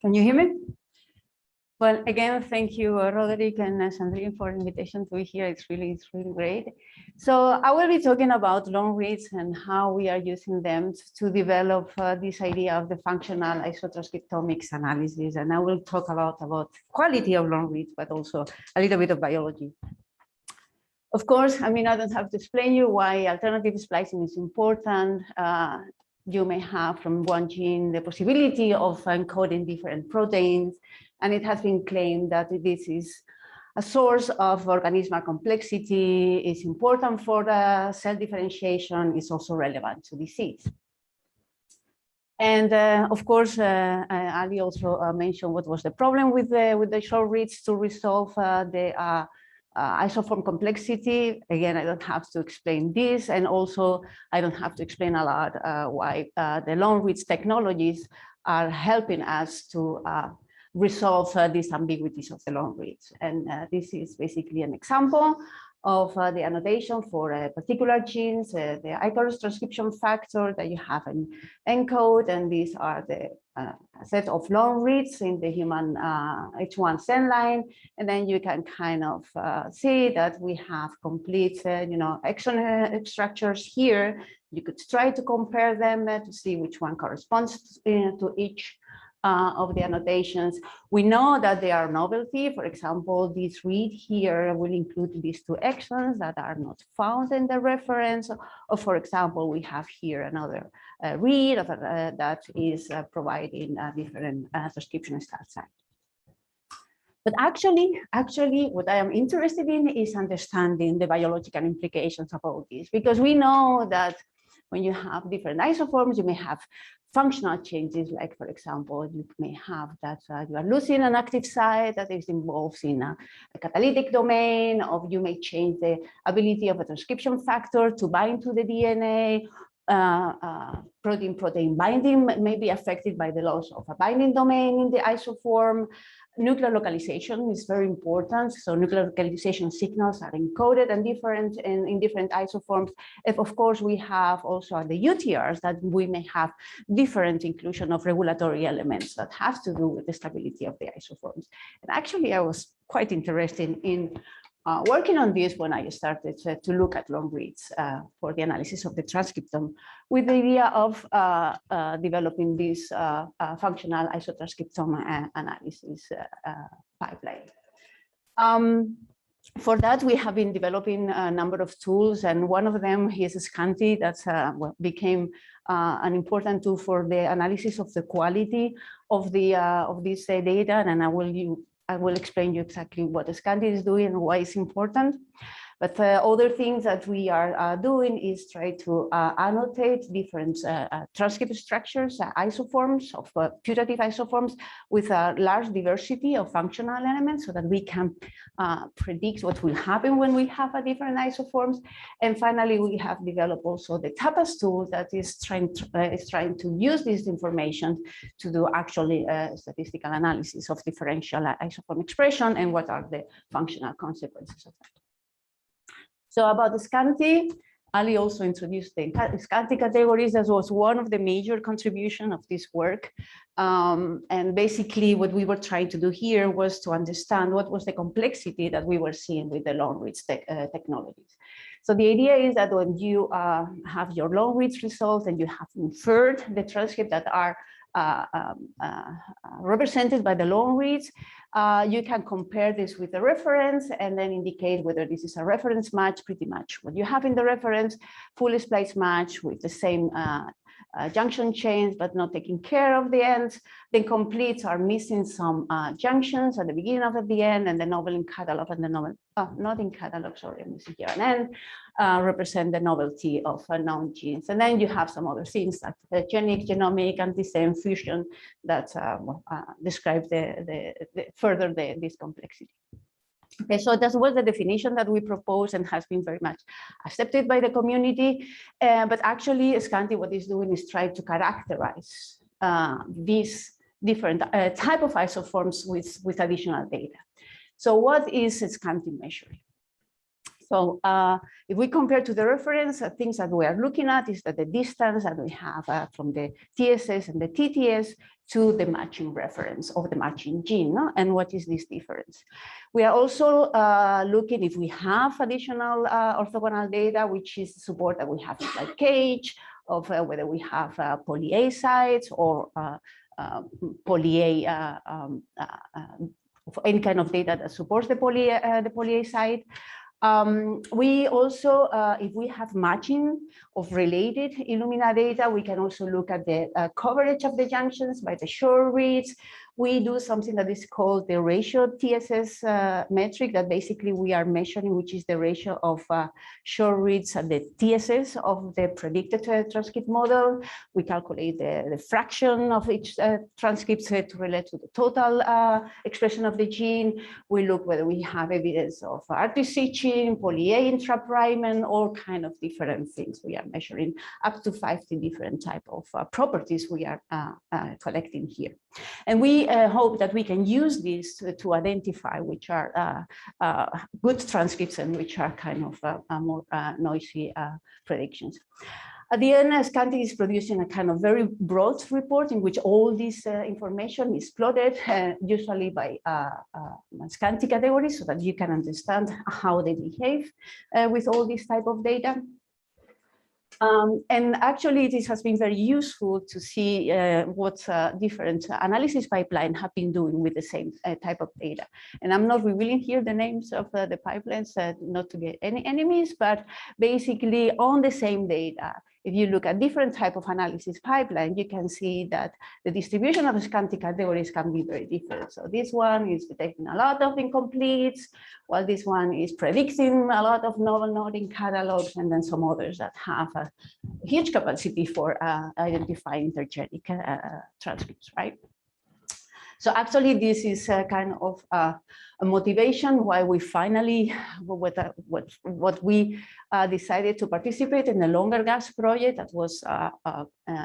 Can you hear me? Well, again, thank you, Roderick and Sandrine, for the invitation to be here. It's really great. So I will be talking about long reads and how we are using them to develop this idea of the functional iso-transcriptomics analysis. And I will talk about quality of long reads, but also a little bit of biology. Of course, I mean, I don't have to explain you why alternative splicing is important. You may have from one gene the possibility of encoding different proteins, and it has been claimed that this is a source of organismal complexity, is important for cell differentiation, is also relevant to disease. And of course, Ali also mentioned what was the problem with the short reads to resolve the isoform complexity. Again, I don't have to explain this, and also I don't have to explain a lot why the long reads technologies are helping us to resolve these ambiguities of the long reads. And this is basically an example of the annotation for particular genes, the Icarus transcription factor that you have an encode, and these are the set of long reads in the human H1 cell line, and then you can kind of see that we have complete, exon structures here. You could try to compare them to see which one corresponds to each of the annotations. We know that they are novelty. For example, this read here will include these two exons that are not found in the reference. Or for example, we have here another read that is providing a different transcription start site. But actually, what I am interested in is understanding the biological implications of all this, because we know that when you have different isoforms, you may have functional changes, like, for example, you may have that you are losing an active site that is involved in a catalytic domain, or you may change the ability of a transcription factor to bind to the DNA. Protein-protein binding may be affected by the loss of a binding domain in the isoform. Nuclear localization is very important. So nuclear localization signals are encoded and different in different isoforms. If, of course, we have also the UTRs that we may have different inclusion of regulatory elements that have to do with the stability of the isoforms. And actually, I was quite interested in working on this when I started to look at long reads for the analysis of the transcriptome, with the idea of developing this functional iso-transcriptome analysis pipeline. For that, we have been developing a number of tools, and one of them is SQANTI that became an important tool for the analysis of the quality of this data, and I will explain you exactly what SQANTI is doing and why it's important. But other things that we are doing is try to annotate different transcript structures, isoforms of putative isoforms with a large diversity of functional elements, so that we can predict what will happen when we have a different isoforms. And finally, we have developed also the tappAS tool that is trying to use this information to do actually statistical analysis of differential isoform expression and what are the functional consequences of that. So about the SQANTI, Ali also introduced the SQANTI categories. That was one of the major contributions of this work. And basically what we were trying to do here was to understand what was the complexity that we were seeing with the long reads technologies. So the idea is that when you have your long reads results and you have inferred the transcript that are represented by the long reads, you can compare this with the reference and then indicate whether this is a reference match, pretty much what you have in the reference, fully spliced match with the same junction chains, but not taking care of the ends. Then completes are missing some junctions at the beginning of the end, and the novel in catalog and the novel, not in catalog, sorry, I'm missing here an end, represent the novelty of known genes. And then you have some other things like genic, genomic, anti-same fusion that describe further this complexity. Okay, so that was the definition that we proposed and has been very much accepted by the community. But actually, SQANTI, what it's doing is try to characterize these different type of isoforms with additional data. So what is SQANTI measuring? So if we compare to the reference, things that we are looking at is that the distance that we have from the TSS and the TTS to the matching reference of the matching gene. No? And what is this difference? We are also looking if we have additional orthogonal data, which is the support that we have like cage, of whether we have poly-A sites or poly-A, any kind of data that supports the poly-A site. We also, if we have matching of related Illumina data, we can also look at the coverage of the junctions by the short reads. We do something that is called the ratio TSS metric that basically we are measuring, which is the ratio of short reads at the TSS of the predicted transcript model. We calculate the fraction of each transcript to relate to the total expression of the gene. We look whether we have evidence of RT-switching, poly-A intraprime, and all kind of different things. We are measuring up to 50 different type of properties we are collecting here. And we hope that we can use this to identify which are good transcripts and which are kind of more noisy predictions. At the end, SQANTI is producing a kind of very broad report in which all this information is plotted, usually by SQANTI categories, so that you can understand how they behave with all this type of data. And actually, this has been very useful to see what different analysis pipeline have been doing with the same type of data. And I'm not revealing here the names of the pipelines, not to get any enemies, but basically on the same data, if you look at different type of analysis pipeline, you can see that the distribution of SQANTI categories can be very different. So this one is detecting a lot of incompletes, while this one is predicting a lot of novel noding catalogs, and then some others that have a huge capacity for identifying intergenic transcripts, right? So actually, this is kind of a motivation why we finally, what we decided to participate in the longer gas project that was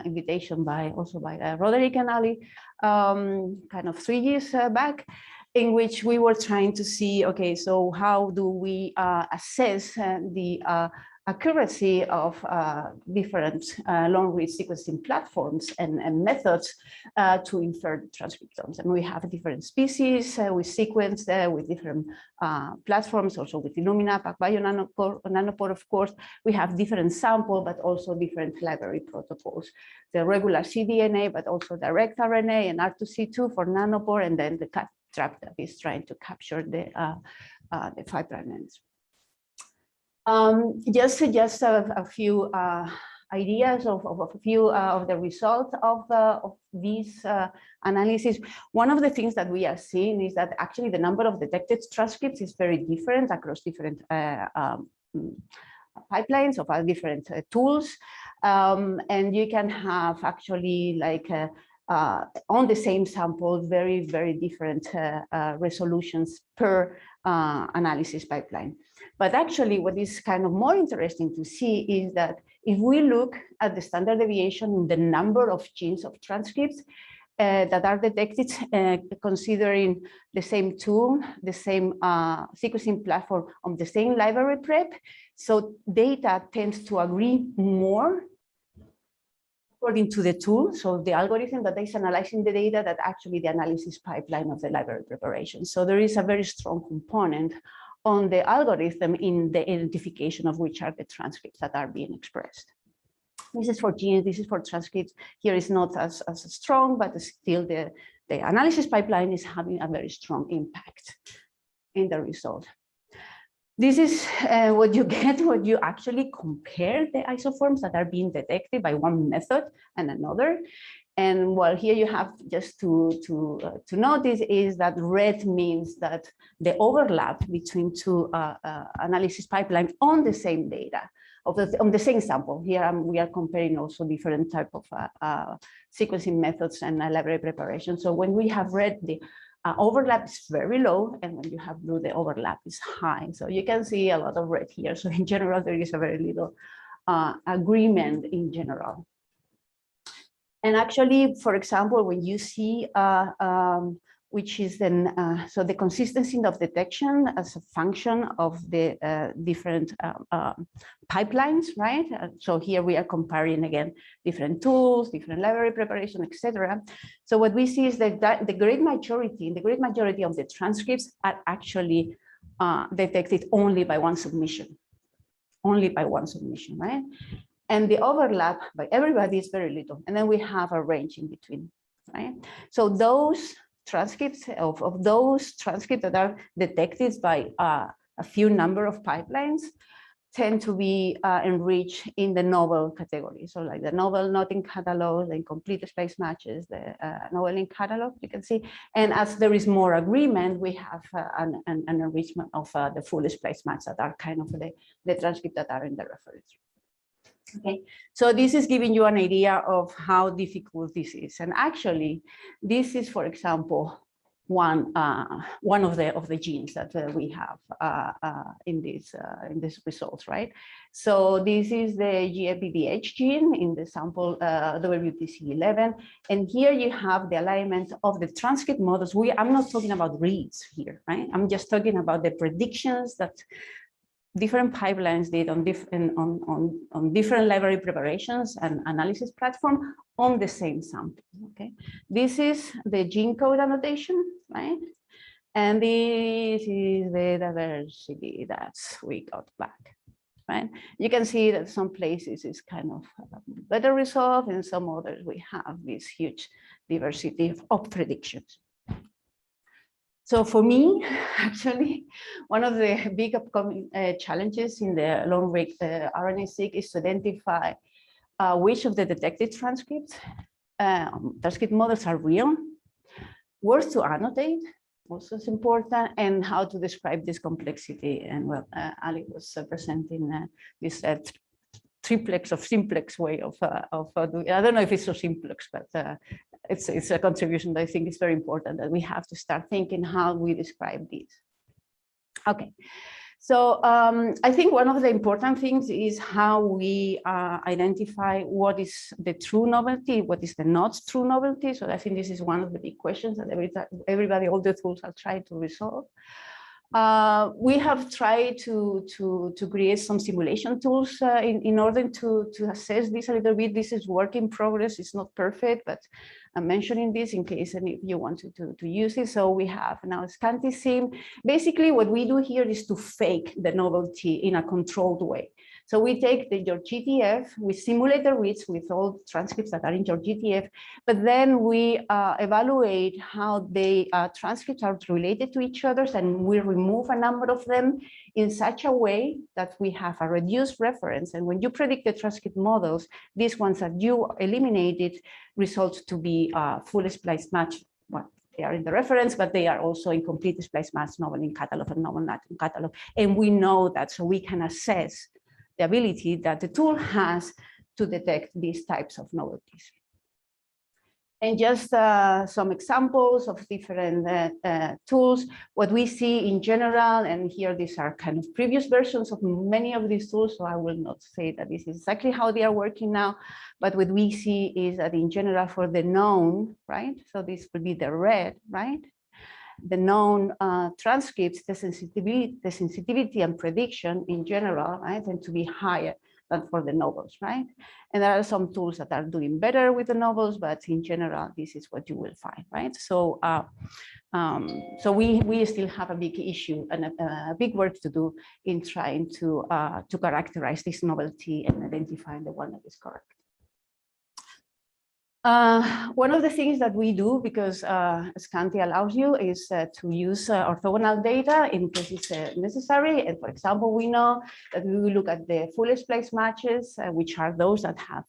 invitation by also by Roderick and Ali, kind of 3 years back, in which we were trying to see, okay, so how do we assess the accuracy of different long-read sequencing platforms and methods to infer the transcriptomes. And we have different species we sequence with different platforms, also with Illumina, PacBio, Nanopore, of course. We have different sample, but also different library protocols. The regular cDNA, but also direct RNA and R2C2 for Nanopore, and then the trap that is trying to capture the 5' ends. Just a few ideas of a few of the results of these analysis. One of the things that we are seeing is that actually the number of detected transcripts is very different across different pipelines of different tools. And you can have actually like on the same sample, very, very different resolutions per analysis pipeline. But actually, what is kind of more interesting to see is that if we look at the standard deviation in the number of genes of transcripts that are detected, considering the same tool, the same sequencing platform on the same library prep, so data tends to agree more according to the tool, so the algorithm that is analyzing the data, that actually the analysis pipeline of the library preparation. So there is a very strong component on the algorithm in the identification of which are the transcripts that are being expressed. This is for genes, this is for transcripts. Here is not as strong, but still the analysis pipeline is having a very strong impact in the result. This is what you get when you actually compare the isoforms that are being detected by one method and another. And well, here you have just to notice is that red means that the overlap between two analysis pipelines on the same data, on the same sample. Here we are comparing also different type of sequencing methods and library preparation. So when we have red, the overlap is very low, and when you have blue, the overlap is high. So you can see a lot of red here. So in general, there is a very little agreement in general. And actually, for example, when you see which is then, so the consistency of detection as a function of the different pipelines, right? So here we are comparing again different tools, different library preparation, etc. So what we see is that the great majority of the transcripts are actually detected only by one submission, right? And the overlap by everybody is very little. And then we have a range in between, right? So those transcripts of those transcripts that are detected by a few number of pipelines tend to be enriched in the novel category. So like the novel not in catalog, the incomplete splice matches, the novel in catalog, you can see. And as there is more agreement, we have an enrichment of the full splice match that are kind of the transcripts that are in the reference. Okay, so this is giving you an idea of how difficult this is. And actually, this is, for example, one of the genes that we have in these results, right? So this is the GFBBH gene in the sample WTC11, and here you have the alignment of the transcript models. I'm not talking about reads here, right? I'm just talking about the predictions that different pipelines did on different library preparations and analysis platform on the same sample. Okay, this is the gene code annotation, right? And this is the diversity that we got back, right? You can see that some places is kind of better resolved, and some others we have this huge diversity of predictions. So for me, actually, one of the big upcoming challenges in the long-read RNA-seq is to identify which of the detected transcript models are real, where to annotate, also is important, and how to describe this complexity. And well, Ali was presenting this triplex of simplex way of doing. I don't know if it's so simplex, but it's a contribution that I think is very important, that we have to start thinking how we describe this. Okay, so I think one of the important things is how we identify what is the true novelty, what is the not true novelty. So I think this is one of the big questions that everybody, all the tools are trying to resolve. We have tried to create some simulation tools in order to assess this a little bit. This is work in progress. It's not perfect, but I'm mentioning this in case any of you wanted to use it. So we have now SQANTI sim. Basically, what we do here is to fake the novelty in a controlled way. So we take your GTF, we simulate the reads with all transcripts that are in your GTF, but then we evaluate how the transcripts are related to each other, and we remove a number of them in such a way that we have a reduced reference. And when you predict the transcript models, these ones that you eliminated result to be full splice match. Well, they are in the reference, but they are also in complete splice match, novel in catalog and novel not in catalog. And we know that, so we can assess the ability that the tool has to detect these types of novelties. And just some examples of different tools, what we see in general, and here these are kind of previous versions of many of these tools, so I will not say that this is exactly how they are working now, but what we see is that in general for the known, right? So this would be the red, right? The known transcripts, the sensitivity and prediction in general, right, tend to be higher than for the novels, right? And there are some tools that are doing better with the novels, but in general, this is what you will find, right? So, so we still have a big issue and a big work to do in trying to characterize this novelty and identify the one that is correct. One of the things that we do, because SQANTI allows you, is to use orthogonal data in case it's necessary. And for example, we know that we will look at the full splice matches, which are those that have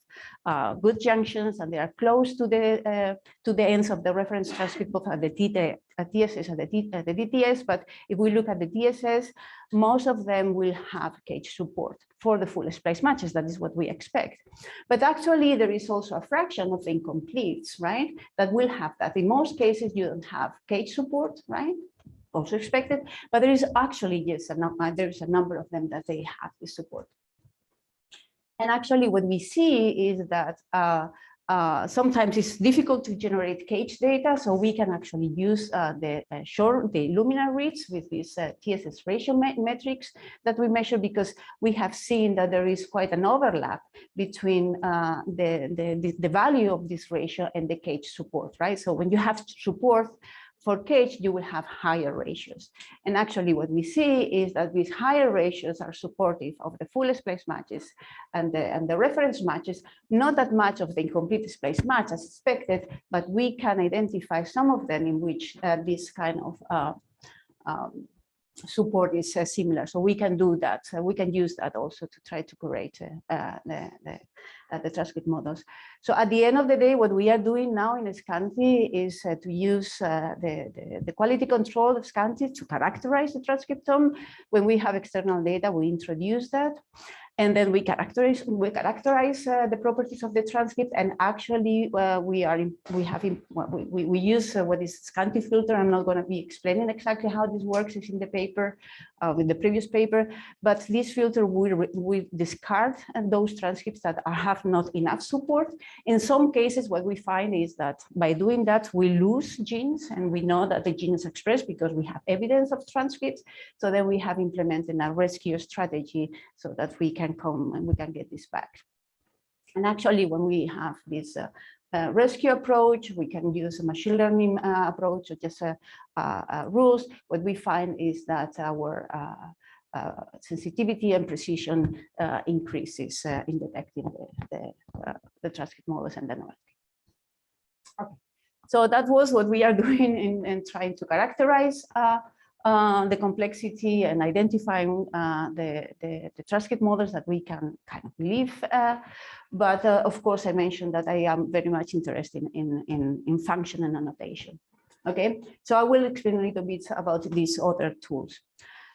good junctions and they are close to the ends of the reference transcript, both at the TSS and the DTS. But if we look at the TSS, most of them will have cage support for the full splice matches. That is what we expect. But actually, there is also a fraction of the incompletes, right, that will have that. In most cases, you don't have cage support, right? Also expected, but there is actually, yes, there is a number of them that they have the support. And actually, what we see is that sometimes it's difficult to generate cage data, so we can actually use the luminal reads with this TSS ratio metrics that we measure, because we have seen that there is quite an overlap between the value of this ratio and the cage support, right? So when you have support for cage, you will have higher ratios. And actually what we see is that these higher ratios are supportive of the full splice matches and the reference matches, not that much of the incomplete splice match as expected, but we can identify some of them in which this kind of support is similar. So we can do that. We can use that also to try to curate the transcript models. So at the end of the day, what we are doing now in SQANTI is to use the quality control of SQANTI to characterize the transcriptome. When we have external data, we introduce that. And then we characterize the properties of the transcript, and actually we use what is SQANTI filter. I'm not going to be explaining exactly how this works. It's in the paper, with the previous paper, but this filter will discard those transcripts that have not enough support. In some cases, what we find is that by doing that, we lose genes, and we know that the gene is expressed because we have evidence of transcripts. So then we have implemented a rescue strategy so that we can come and we can get this back. And actually, when we have this rescue approach, we can use a machine learning approach, or just rules. What we find is that our sensitivity and precision increases in detecting the transcript models and the novelty. Okay. So that was what we are doing in trying to characterize the complexity and identifying the transcript models that we can kind of believe. But of course, I mentioned that I am very much interested in function and annotation. Okay, so I will explain a little bit about these other tools.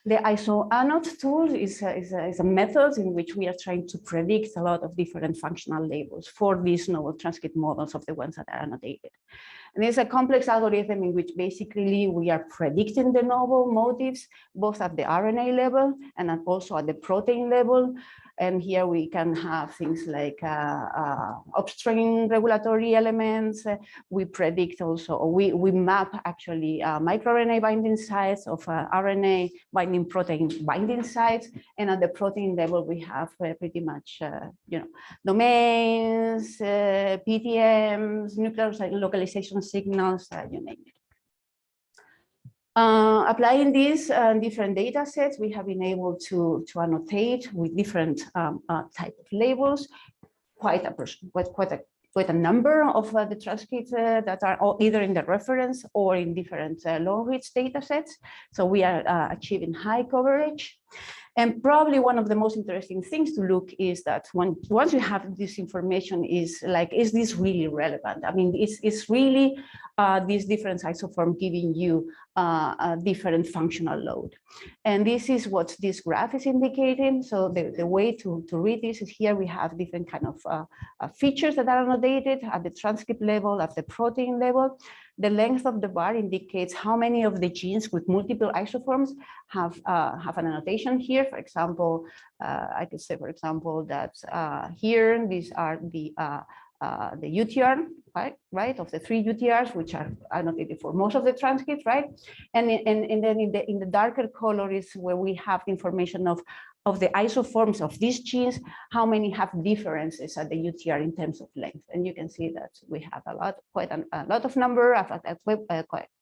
The IsoAnnot tool is a method in which we are trying to predict a lot of different functional labels for these novel transcript models of the ones that are annotated. And it's a complex algorithm in which basically we are predicting the novel motifs, both at the RNA level and also at the protein level. And here we can have things like upstream regulatory elements. We predict also, or we map actually microRNA binding sites of RNA binding protein binding sites. And at the protein level, we have pretty much, domains, PTMs, nuclear localization signals, you name it. Applying these different data sets, we have been able to annotate with different type of labels quite a number of the transcripts that are either in the reference or in different long-reach data sets. So we are achieving high coverage. And probably one of the most interesting things to look is that once you have this information, is this really relevant? I mean, it's really this different isoform giving you a different functional load. And this is what this graph is indicating. So the way to read this is here we have different kind of features that are annotated at the transcript level, at the protein level. The length of the bar indicates how many of the genes with multiple isoforms have an annotation here. For example, I could say, for example, that here these are the UTR, right, of the 3 UTRs, which are annotated for most of the transcripts, right? And then in the darker color is where we have the information of the isoforms of these genes, how many have differences at the UTR in terms of length. And you can see that we have quite a lot of number,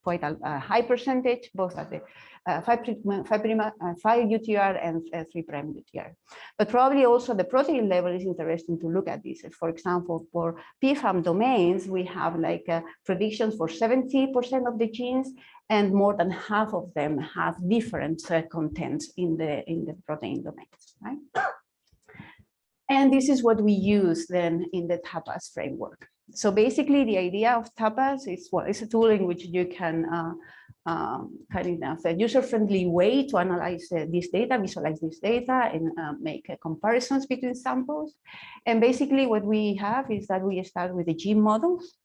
quite a high percentage, both at the 5 UTR and 3' UTR. But probably also the protein level is interesting to look at this. For example, for PFAM domains, we have like predictions for 70% of the genes, and more than half of them have different contents in the protein domains, right? And this is what we use then in the tappAS framework. So basically the idea of tappAS is, well, it's a tool in which you can kind of a user-friendly way to analyze this data, visualize this data, and make comparisons between samples. And basically what we have is that we start with the gene models.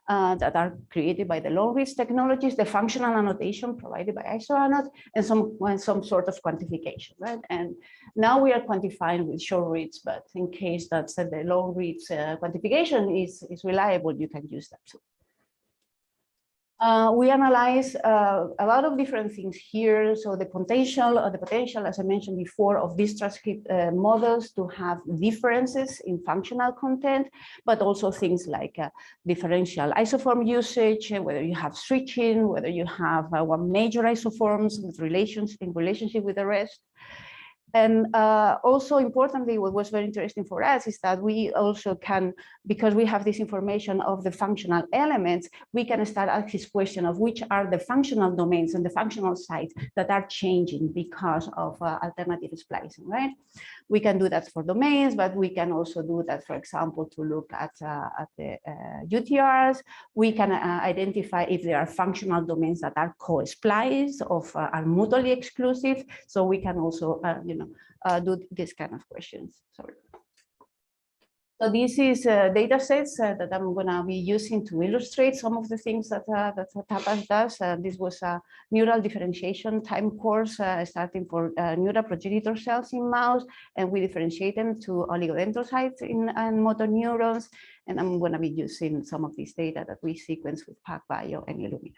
that are created by the long-reads technologies, the functional annotation provided by IsoAnnot, and some sort of quantification, right? And now we are quantifying with short reads, but in case that the long reads quantification is reliable, you can use that too. We analyze a lot of different things here. So the potential, as I mentioned before, of these transcript models to have differences in functional content, but also things like differential isoform usage, whether you have switching, whether you have one major isoforms with relationship with the rest. And also importantly, what was very interesting for us is that we also can, because we have this information of the functional elements, we can start asking this question of which are the functional domains and the functional sites that are changing because of alternative splicing, right? We can do that for domains, but we can also do that, for example, to look at the UTRs. We can identify if there are functional domains that are co-spliced or are mutually exclusive. So we can also, do this kind of questions. Sorry. So this is data sets that I'm going to be using to illustrate some of the things that tappAS does. This was a neural differentiation time course starting for neural progenitor cells in mouse, and we differentiate them to oligodendrocytes in motor neurons. And I'm going to be using some of this data that we sequence with PacBio and Illumina.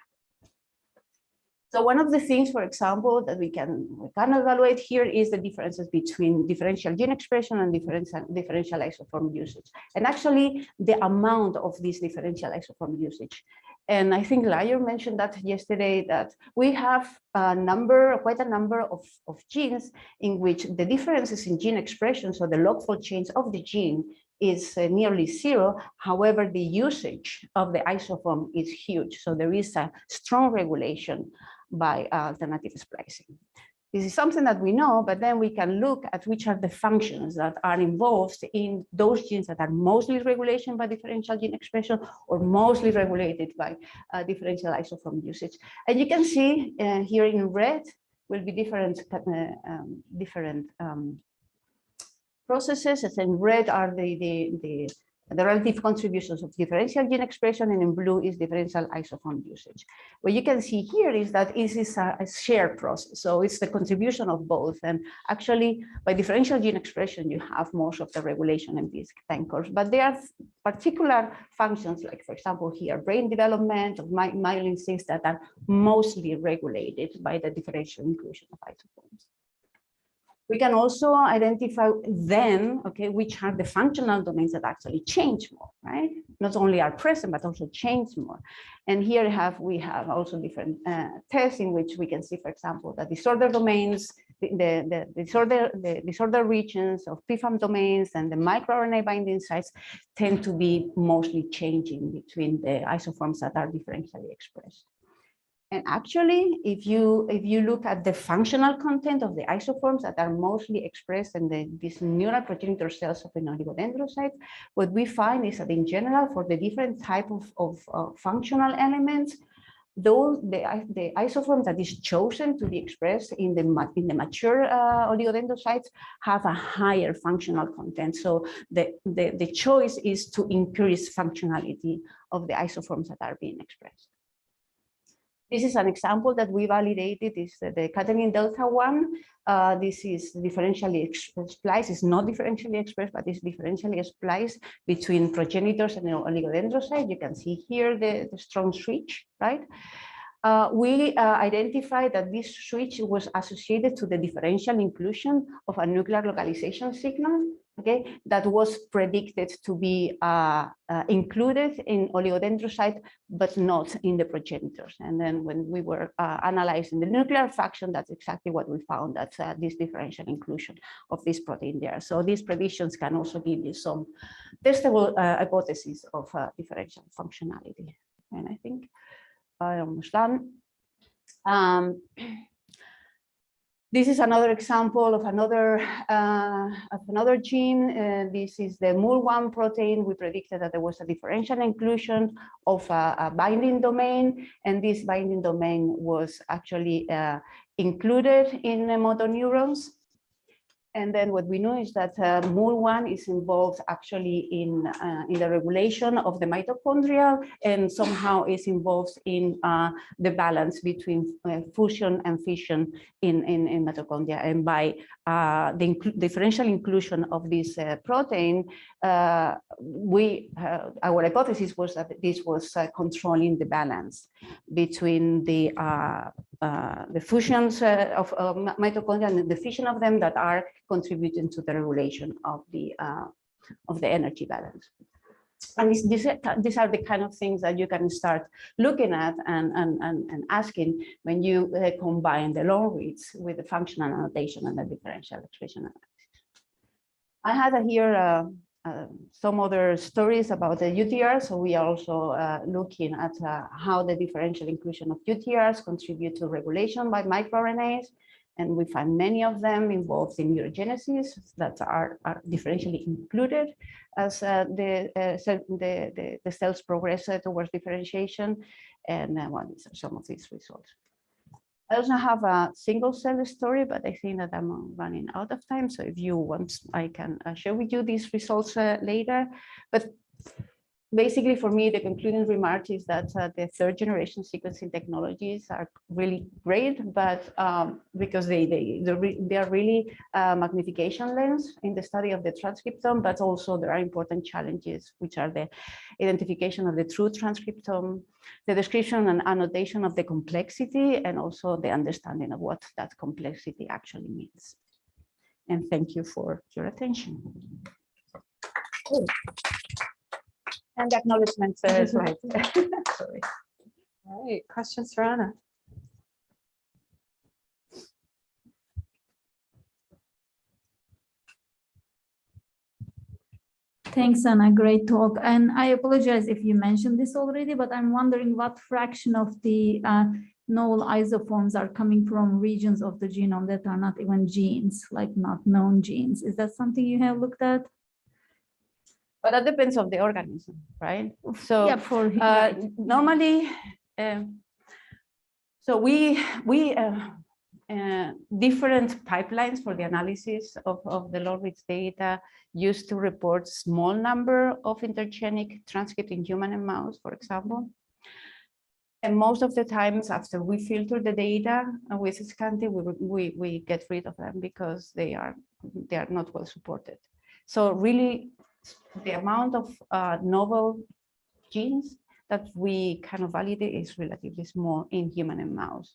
So one of the things, for example, that we can evaluate here is the differences between differential gene expression and differential isoform usage, and actually the amount of this differential isoform usage. And I think Layer mentioned that yesterday, that we have quite a number of genes in which the differences in gene expression, so the log-fold change of the gene, is nearly zero. However, the usage of the isoform is huge. So there is a strong regulation by alternative splicing. This is something that we know, but then we can look at which are the functions that are involved in those genes that are mostly regulated by differential gene expression or mostly regulated by differential isoform usage. And you can see here in red will be different processes, and in red are the relative contributions of differential gene expression, and in blue is differential isoform usage. What you can see here is that this is a shared process, so it's the contribution of both. And actually, by differential gene expression, you have most of the regulation in these time course, but there are particular functions, like for example here, brain development of myelin 6, that are mostly regulated by the differential inclusion of isoforms. We can also identify then, okay, which are the functional domains that actually change more, right? Not only are present, but also change more. And here we have also different tests in which we can see, for example, the disorder domains, the disorder regions of PFAM domains and the microRNA binding sites tend to be mostly changing between the isoforms that are differentially expressed. And actually, if you look at the functional content of the isoforms that are mostly expressed in these neural progenitor cells of an oligodendrocyte, what we find is that in general, for the different type of functional elements, the isoform that is chosen to be expressed in the mature oligodendrocytes have a higher functional content. So the choice is to increase functionality of the isoforms that are being expressed. This is an example that we validated, is the cadherin delta 1. This is differentially spliced. It's not differentially expressed, but it's differentially spliced between progenitors and oligodendrocyte. You can see here the strong switch, right? We identified that this switch was associated to the differential inclusion of a nuclear localization signal, okay, that was predicted to be included in oligodendrocyte, but not in the progenitors. And then when we were analyzing the nuclear fraction, that's exactly what we found, that this differential inclusion of this protein there. So these predictions can also give you some testable hypotheses of differential functionality. And I think I'm almost done. This is another example of another gene. This is the MUL1 protein. We predicted that there was a differential inclusion of a binding domain, and this binding domain was actually included in motor neurons. And then what we know is that MUL1 is involved actually in the regulation of the mitochondrial, and somehow is involved in the balance between fusion and fission in mitochondria. And by the differential inclusion of this protein, our hypothesis was that this was controlling the balance between the fusions of mitochondria and the fission of them that are contributing to the regulation of the energy balance. And these are the kind of things that you can start looking at and asking when you combine the long reads with the functional annotation and the differential expression analysis. I had here some other stories about the UTRs. So we are also looking at how the differential inclusion of UTRs contribute to regulation by microRNAs. And we find many of them involved in neurogenesis that are differentially included as the cells progress towards differentiation. And these are some of these results. I also have a single cell story, but I think that I'm running out of time. So if you want, I can share with you these results later. But basically, for me, the concluding remark is that the third generation sequencing technologies are really great, but because they are really magnification lens in the study of the transcriptome, but also there are important challenges, which are the identification of the true transcriptome, the description and annotation of the complexity, and also the understanding of what that complexity actually means. And thank you for your attention. Oh. And the acknowledgement slide. Sorry. All right, questions for Anna? Thanks, Anna, great talk. And I apologize if you mentioned this already, but I'm wondering what fraction of the null isoforms are coming from regions of the genome that are not even genes, like not known genes. Is that something you have looked at? But that depends on the organism, right? So yeah, normally, so we different pipelines for the analysis of the long reads data used to report small number of intergenic transcripts in human and mouse, for example. And most of the times after we filter the data with SQANTI, we get rid of them because they are not well supported. So really, the amount of novel genes that we kind of validate is relatively small in human and mouse.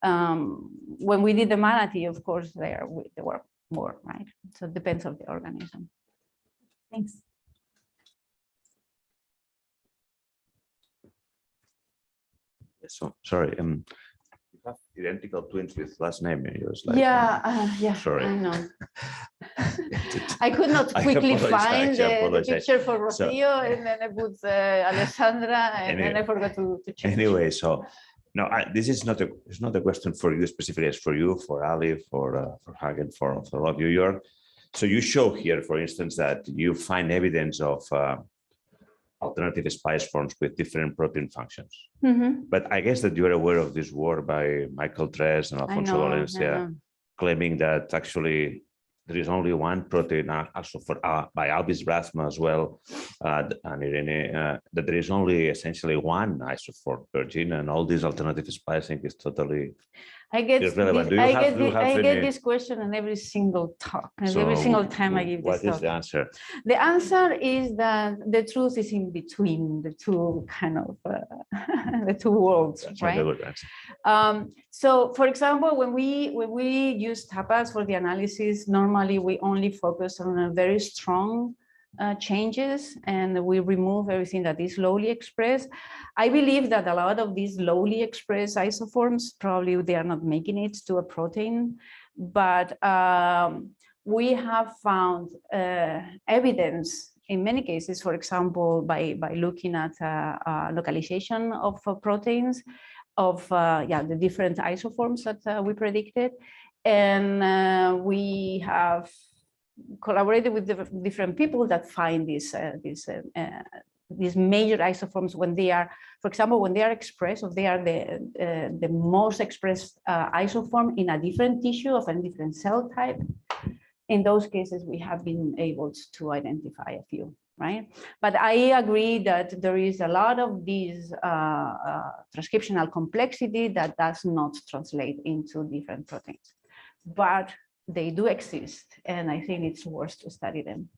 When we did the manatee, of course, there were more, right? So it depends on the organism. Thanks. So sorry, you have identical twins with last name. Like, yeah, sorry. I know. I could not quickly find the picture for Rocío, and then I put Alessandra, and then I forgot to change. Anyway, so no, this is not a question for you specifically. It's for you, for Ali, for Hagen, for all of you. So you show here, for instance, that you find evidence of alternative splice forms with different protein functions. Mm-hmm. But I guess that you're aware of this work by Michael Tres and Alfonso Valencia, claiming that actually there is only one protein, also for by Alvis Brathma as well, and Irene, that there is only essentially one isoform per gene, and all this alternative splicing is totally irrelevant. I get this question in every single talk, and every single time I give this talk. What is the answer? The answer is that the truth is in between the two kind of the two worlds, right? So, for example, when we use tappAS for the analysis, normally we only focus on a very strong changes, and we remove everything that is lowly expressed. I believe that a lot of these lowly expressed isoforms, probably they are not making it to a protein, but we have found evidence in many cases, for example, by looking at localization of proteins of the different isoforms that we predicted. And we have collaborated with different people that find these major isoforms when they are, for example, when they are expressed, or they are the most expressed isoform in a different tissue of a different cell type. in those cases, we have been able to identify a few, right? But I agree that there is a lot of these transcriptional complexity that does not translate into different proteins, but they do exist, and I think it's worth to study them.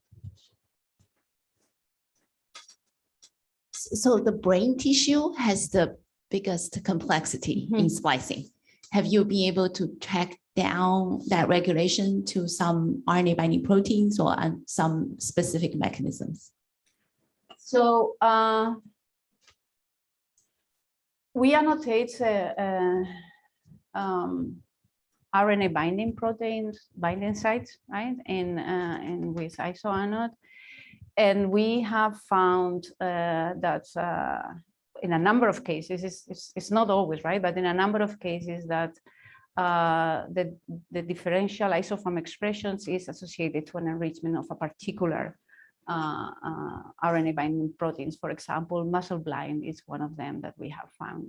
So the brain tissue has the biggest complexity in splicing. Have you been able to track down that regulation to some RNA binding proteins or some specific mechanisms? So we annotate RNA binding proteins, binding sites, right? And with IsoAnnot. And we have found that in a number of cases, it's not always, right? But in a number of cases that the differential isoform expressions is associated to an enrichment of a particular RNA binding proteins. For example, muscle blind is one of them that we have found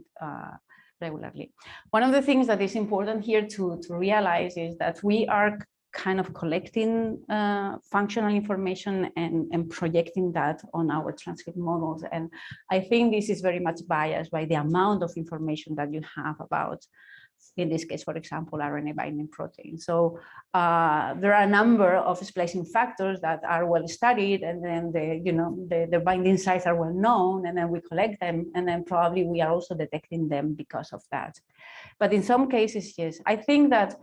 regularly. One of the things that is important here to realize is that we are kind of collecting functional information and projecting that on our transcript models. And I think this is very much biased by the amount of information that you have about, in this case, for example, RNA binding protein. So there are a number of splicing factors that are well studied, and then the binding sites are well known, and then we collect them, and then probably we are also detecting them because of that. But in some cases, yes, I think that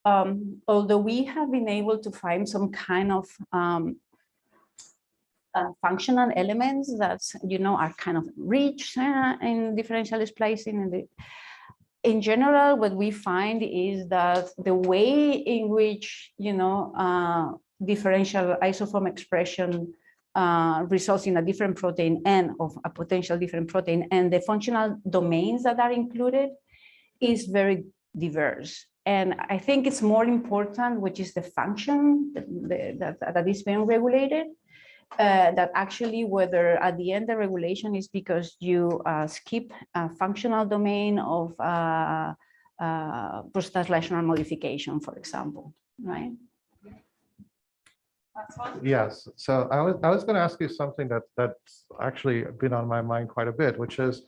although we have been able to find some kind of functional elements that are kind of rich in differential splicing, in general, what we find is that the way in which differential isoform expression results in a different protein and of a potential different protein, and the functional domains that are included is very diverse. And I think it's more important, which is the function that is being regulated, that actually whether at the end the regulation is because you skip a functional domain of post-translational modification, for example, right? Yes. So I was going to ask you something that's actually been on my mind quite a bit, which is,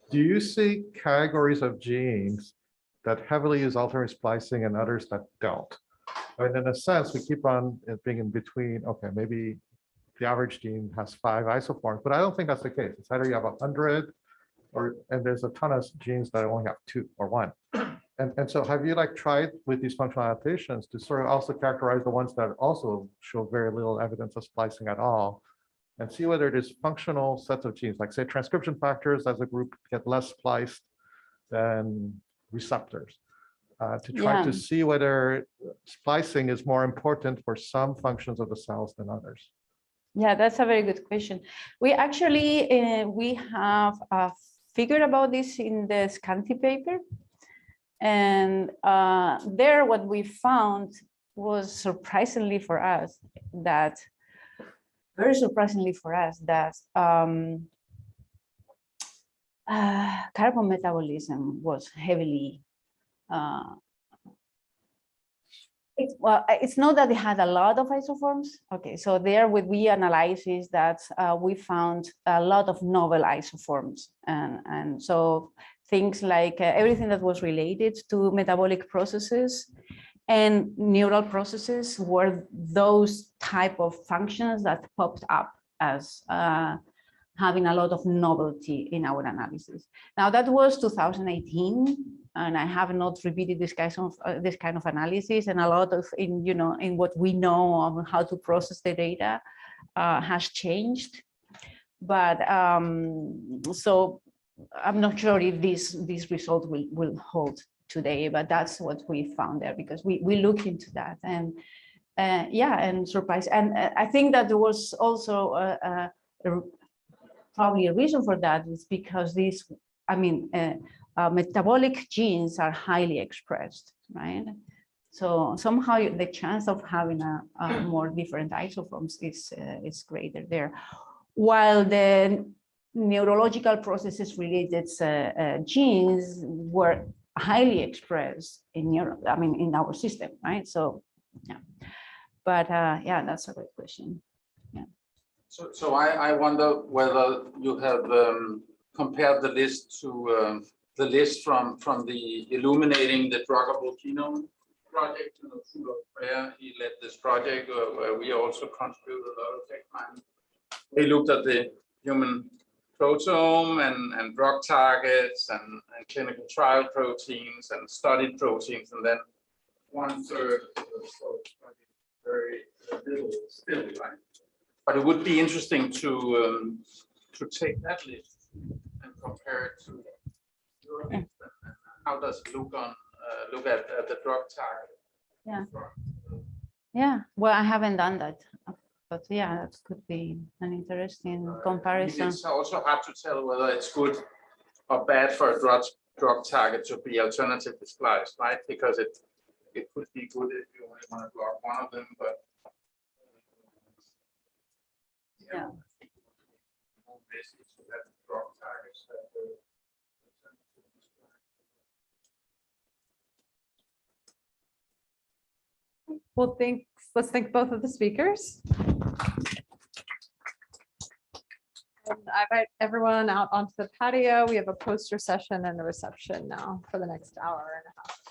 do you see categories of genes that heavily use alternative splicing and others that don't? I mean, in a sense, we keep on being in between. Okay, maybe the average gene has 5 isoforms, but I don't think that's the case. It's either you have 100, and there's a ton of genes that only have 2 or 1. And so have you tried with these functional adaptations to sort of also characterize the ones that also show very little evidence of splicing at all, and see whether there's functional sets of genes, like say transcription factors as a group get less spliced than receptors, to try to see whether splicing is more important for some functions of the cells than others? Yeah, that's a very good question. We actually, we have figured about this in the SQANTI paper. And there what we found was surprisingly for us that, very surprisingly for us, that carbon metabolism was heavily, it's not that it had a lot of isoforms. Okay, so there what we analyze is that we found a lot of novel isoforms. And so things like everything that was related to metabolic processes and neural processes were those type of functions that popped up as having a lot of novelty in our analysis. Now that was 2018, and I have not repeated this kind of analysis, and a lot of in what we know of how to process the data has changed. But so I'm not sure if this result will hold today, but that's what we found there, because we looked into that, and yeah, and surprised. And I think that there was also probably a reason for that is because these, metabolic genes are highly expressed, right? So somehow the chance of having a more different isoforms is greater there, while the neurological processes related genes were highly expressed in in our system, right? So yeah, But yeah, that's a great question. So I wonder whether you have compared the list to the list from the Illuminating the Druggable Genome project, where he led this project, where we also contributed a lot of tech time. We looked at the human proteome and drug targets and clinical trial proteins and studied proteins, and then 1/3 very little still, right? But it would be interesting to take that list and compare it to your list. And how does it look at the drug target? Yeah. Yeah, well, I haven't done that, but yeah, that could be an interesting comparison. It's also hard to tell whether it's good or bad for a drug target to be alternatively spliced, right? Because it could be good if you only want to block one of them, but yeah. Well, thanks. Let's thank both of the speakers. And I invite everyone out onto the patio. We have a poster session and a reception now for the next hour and a half.